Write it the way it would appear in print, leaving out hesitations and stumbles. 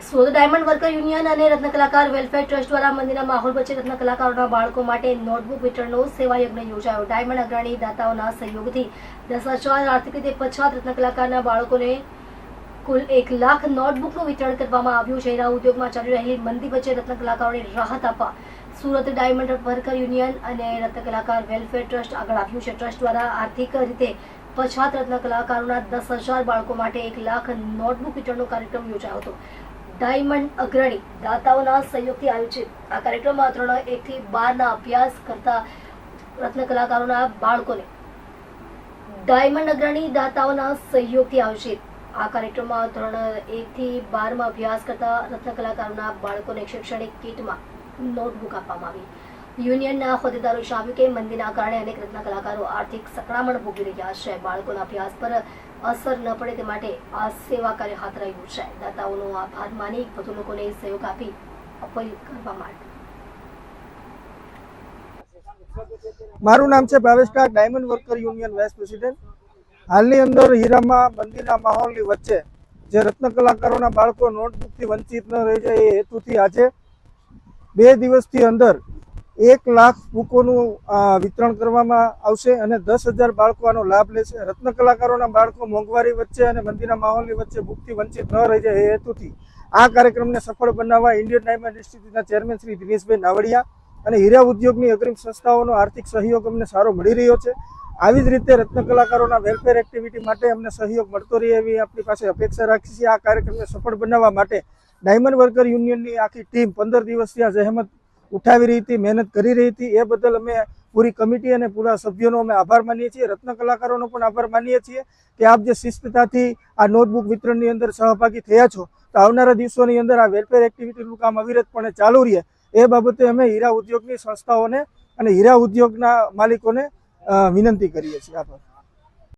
Surat diamond worker union અને રત્ન કલાકાર welfare trust દ્વારા મંદિરના માહોલ વચ્ચે રત્ન કલાકારોના બાળકો માટે નોટબુક વિતરણનો સેવા યજ્ઞ યોજાયો। ડાયમંડ અગ્રણી દાતાઓના સહયોગથી 10,000 આર્થિક રીતે પછાત રત્ન કલાકારના બાળકોને કુલ 1 લાખ નોટબુકનું વિતરણ કરવામાં આવ્યું છે। હીરા ઉદ્યોગમાં ચાલી રહેલી મંદી વચ્ચે રત્ન કલાકારોને રાહત આપવા સુરત ડાયમંડ વર્કર યુનિયન અને રત્ન કલાકાર વેલફેર ટ્રસ્ટ આગળ આવ્યું છે। ટ્રસ્ટ દ્વારા આર્થિક રીતે પછાત રત્ન કલાકારોના 10,000 બાળકો માટે 1 લાખ નોટબુક વિતરણનો કાર્યક્રમ યોજાયો હતો। ડાયમંડ અગ્રણી દાતાઓના સહયોગથી આયોજિત આ કાર્યક્રમમાં ધોરણ 1 થી 12 અભ્યાસ કરતા રત્ન કલાકારોના બાળકોને ડાયમંડ અગ્રણી દાતાઓના સહયોગથી આયોજિત આ કાર્યક્રમમાં ધોરણ 1 થી 12 અભ્યાસ કરતા રત્ન કલાકારોના બાળકોને શૈક્ષણિક કીટમાં નોટબુક આપવામાં આવી। યુનિયનના હોદ્દેદારો જણાવ્યું કે મંદીના કારણે અનેક રત્ન કલાકારો આર્થિક સંકળામણ ભોગવી રહ્યા છે। બાળકોના અભ્યાસ પર અસર ન પડે તે માટે આ સેવા કાર્ય હાથ ધરાયું છે। દાતાઓનો આભાર માની વધુ લોકોને સહયોગ આપી અપીલ કરવા માટે। મારું નામ છે Bhavesh Tak, diamond worker union vice president. હાલની અંદર હીરામાં મંદીના માહોલની વચ્ચે જે રત્ન કલાકારોના બાળકો નોટબુકથી વંચિત ન રહી જાય એ હેતુથી આજે 2 દિવસથી અંદર 1 લાખ બુકોનું વિતરણ કરવામાં આવશે અને 10,000 બાળકો આનો લાભ લેશે। રત્ન કલાકારોના બાળકો મોંઘવારી વચ્ચે અને મંદીના માહોલની વચ્ચે બુકથી વંચિત ન રહી જાય એ હેતુથી આ કાર્યક્રમને સફળ બનાવવા ઇન્ડિયન ડાયમંડ ઇન્સ્ટિટ્યૂટના ચેરમેન શ્રી દિનેશભાઈ નાવડિયા અને હીરા ઉદ્યોગની અગ્રીમ સંસ્થાઓનો આર્થિક સહયોગ અમને સારો મળી રહ્યો છે। આવી જ રીતે રત્ન કલાકારોના વેલફેર એક્ટિવિટી માટે અમને સહયોગ મળતો રહે એવી આપણી પાસે અપેક્ષા રાખી છે। આ કાર્યક્રમને સફળ બનાવવા માટે ડાયમંડ વર્કર યુનિયનની આખી ટીમ 15 દિવસથી આ જહેમત ઉઠાવી રહી હતી, મહેનત કરી રહી હતી। એ બદલ અમે પૂરી કમિટી અને પૂરા સભ્યોનો અમે આભાર માનીએ છીએ। રત્ન કલાકારોનો પણ આભાર માનીએ છીએ કે આપ જે શિસ્તતાથી આ નોટબુક વિતરણની અંદર સહભાગી થયા છો, તો આવનારા દિવસોની અંદર આ વેલફેર એક્ટિવિટીનું કામ અવિરતપણે ચાલુ રહે એ બાબતે અમે હીરા ઉદ્યોગની સંસ્થાઓને અને હીરા ઉદ્યોગના માલિકોને વિનંતી કરીએ છીએ। આભાર।